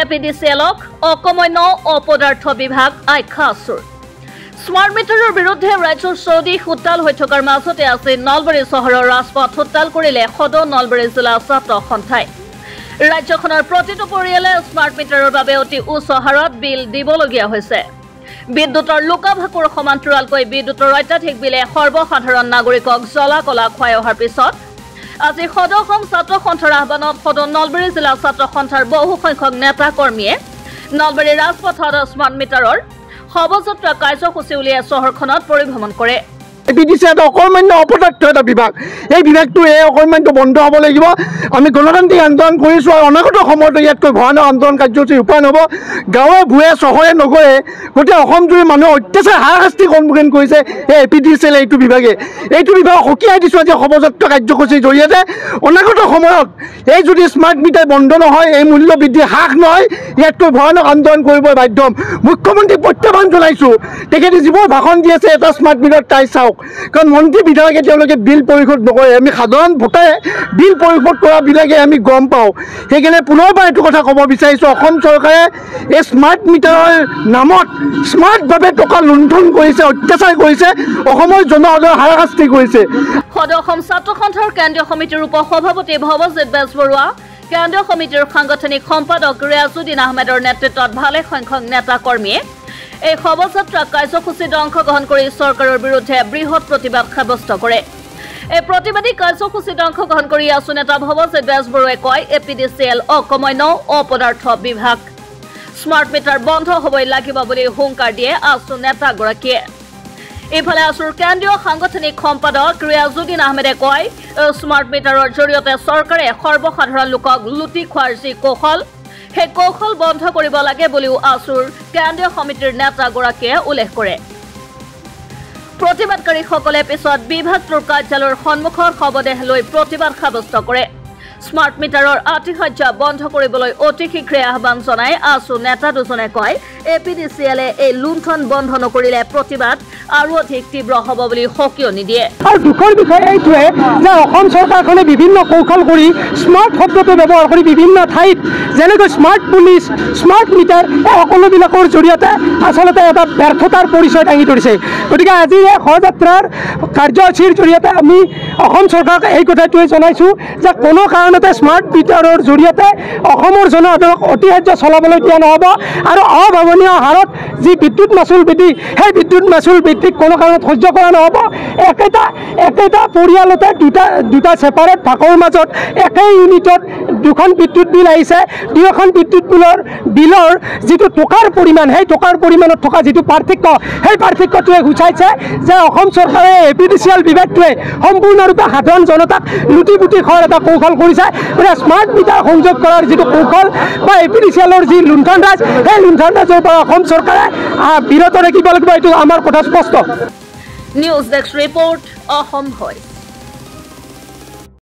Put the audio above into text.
এপিডিচিএলক অকমন্য অপদাৰ্থ বিভাগ আখ্যা আছুৰ স্মাৰ্ট মিটাৰৰ বিৰুদ্ধে ৰাজ্যৰ চৌদিশ উত্তাল হৈ থকাৰ মাজতে আছে নলবাৰী চহৰৰ ৰাজপথ উত্তাল কৰিলে সদৌ নলবাৰী জিলা ছাত্ৰ সন্থাই ৰাজ্যখনৰ প্ৰতিটো পৰিয়ালে স্মাৰ্ট মিটাৰৰ বাবে অতি উচ্চ হাৰত বিল দিবলগীয়া হৈছে বিদ্যুতৰ লোকাভাকুৰ সমান্তৰালকৈ বিদ্যুতৰ অত্যাধিক বিলে সৰ্বসাধাৰণ নাগৰিকক জ্বলা কলা খুৱাই অহাৰ পিছত আজি সদৌ অসম ছাত্ৰ সন্থাৰ আহ্বানত সদৌ নলবাৰী জিলা ছাত্ৰ সন্থাৰ বহু সংখ্যক নেতা কৰ্মীয়ে নলবাৰী ৰাজপথত স্মাৰ্ট মিটাৰৰ শৱযাত্ৰা কাৰ্যসূচী উলিয়াই চহৰখনত পৰিভ্ৰমণ কৰে এপিডিচি এটা অকৰ্মান্য অপদাৰ্থ এটা বিভাগ এই বিভাগটো এই অকৰ্মান্য বন্ধ হ'ব লাগিব আমি গণতান্ত্ৰিক আন্দোলন কৰিছোঁ আৰু অনাগত সময়ত ইয়াতকৈ ভয়ানক আন্দোলন কাৰ্যসূচী ৰূপায়ণ হ'ব গাঁৱে ভূঞে চহৰে নগৰে গোটেই অসমজুৰি মানুহে অত্যাচাৰ হাৰাশাস্তিৰ সন্মুখীন কৰিছে এই এপিডিচিএল এইটো বিভাগে সকীয়াই দিছোঁ আজি শৱযাত্ৰা কাৰ্যসূচীৰ জৰিয়তে অনাগত সময়ত এই যদি স্মাৰ্ট মিটাৰ বন্ধ নহয় এই মূল্য বৃদ্ধি হ্ৰাস নহয় ইয়াতকৈ ভয়ানক আন্দোলন কৰিব বাধ্য মুখ্যমন্ত্ৰীক প্ৰত্যাহ্বান জনাইছোঁ তেখেতে যিবোৰ ভাষণ দি আছে এটা স্মাৰ্ট মিটাৰ তাই চাওক কাৰণ মন্ত্ৰী বিধায়কে তেওঁলোকে বিল পৰিশোধ নকৰে আমি সাধাৰণ ভোটাৰে বিল পৰিশোধ কৰাবিলাকে আমি গম পাওঁ সেইকাৰণে পুনৰবাৰ এইটো কথা ক'ব বিচাৰিছোঁ অসম চৰকাৰে এই স্মাৰ্ট মিটাৰৰ নামত স্মাৰ্টভাৱে টকা লুণ্ঠন কৰিছে অত্যাচাৰ কৰিছে অসমৰ জনসাধাৰণৰ হাৰাশাস্তি কৰিছে সদৌ অসম ছাত্ৰ সন্থাৰ কেন্দ্ৰীয় সমিতিৰ উপ সভাপতি ভৱজিৎ বেজবৰুৱা কেন্দ্ৰীয় সমিতিৰ সাংগঠনিক সম্পাদক ৰিয়াজুদ্দিন আহমেদৰ নেতৃত্বত ভালে সংখ্যক নেতা কৰ্মীয়ে এই শৱযাত্ৰা কাৰ্যসূচীত অংশগ্ৰহণ কৰি চৰকাৰৰ বিৰুদ্ধে বৃহৎ প্ৰতিবাদ সাব্যস্ত কৰে এই প্ৰতিবাদী কাৰ্যসূচীত অংশগ্ৰহণ কৰি আছু নেতা ভৱজিৎ বেজবৰুৱাই কয় এপিডিচিএল অকমন্য অপদাৰ্থ বিভাগ স্মাৰ্ট মিটাৰ বন্ধ হ'বই লাগিব বুলি হুংকাৰ দিয়ে আছু নেতাগৰাকীয়ে ইফালে আছুৰ কেন্দ্ৰীয় সাংগঠনিক সম্পাদক ৰিয়াজুদ্দিন আহমেদে কয় স্মাৰ্ট মিটাৰৰ জৰিয়তে চৰকাৰে সৰ্বসাধাৰণ লোকক লুটি খোৱাৰ যি কৌশল সেই কৌশল বন্ধ কৰিব লাগে বুলিও আছুৰ কেন্দ্ৰীয় সমিতিৰ নেতাগৰাকীয়ে উল্লেখ কৰে প্ৰতিবাদকাৰীসকলে পিছত বিভাগটোৰ কাৰ্যালয়ৰ সন্মুখত শৱদেহ লৈ প্ৰতিবাদ সাব্যস্ত কৰে স্মাৰ্ট মিটাৰৰ আতিশয্য বন্ধ কৰিবলৈ অতি শীঘ্ৰে আহ্বান জনাই আছু নেতা দুজনে কয় এপিডিচিএলে এই লুণ্ঠন বন্ধ নকৰিলে প্ৰতিবাদ আৰু অধিক তীব্ৰ হ'ব বুলি সকিয়নি দিয়ে আৰু দুখৰ বিষয় এইটোৱে যে অসম চৰকাৰখনে বিভিন্ন কৌশল কৰি স্মাৰ্ট শব্দটো ব্যৱহাৰ কৰি বিভিন্ন ঠাইত যেনেকৈ স্মাৰ্ট পুলিচ স্মাৰ্ট মিটাৰ এই সকলোবিলাকৰ জৰিয়তে আচলতে এটা ব্যৰ্থতাৰ পৰিচয় দাঙি ধৰিছে গতিকে আজি এই শৱযাত্ৰাৰ কাৰ্যসূচীৰ জৰিয়তে আমি অসম চৰকাৰক এই কথাটোৱে জনাইছোঁ যে কোনো কাৰণতে স্মাৰ্ট মিটাৰৰ জৰিয়তে অসমৰ জনসাধাৰণক অতিশয্য চলাবলৈ দিয়া নহ'ব আৰু অভাৱনীয় হাৰত যি বিদ্যুৎ মাচুল বৃদ্ধি সেই বিদ্যুৎ মাচুল বৃদ্ধিক কোনো কাৰণত সহ্য কৰা নহ'ব একেটা পৰিয়ালতে দুটা ছেপাৰেট ভাগৰ মাজত একেই ইউনিটত দুখন বিদ্যুৎ বিল আহিছে দুয়োখন বিদ্যুৎ বিলৰ যিটো টকাৰ পৰিমাণ সেই টকাৰ পৰিমাণত থকা যিটো পাৰ্থক্য সেই পাৰ্থক্যটোৱে সূচাইছে যে অসম চৰকাৰে এপিডিচিএল বিভাগটোৱে সম্পূৰ্ণৰূপে সাধাৰণ জনতাক লুটি পুটি খোৱাৰ এটা কৌশল কৰিছে মানে স্মাৰ্ট মিটাৰ সংযোগ কৰাৰ যিটো কৌশল বা এপিডিচিএলৰ যি লুণ্ঠন ৰাজ সেই লুণ্ঠন ৰাজৰ পৰা অসম চৰকাৰে বিৰত থাকিব লাগিব এইটো আমাৰ কথা স্পষ্ট news desk report Assam voice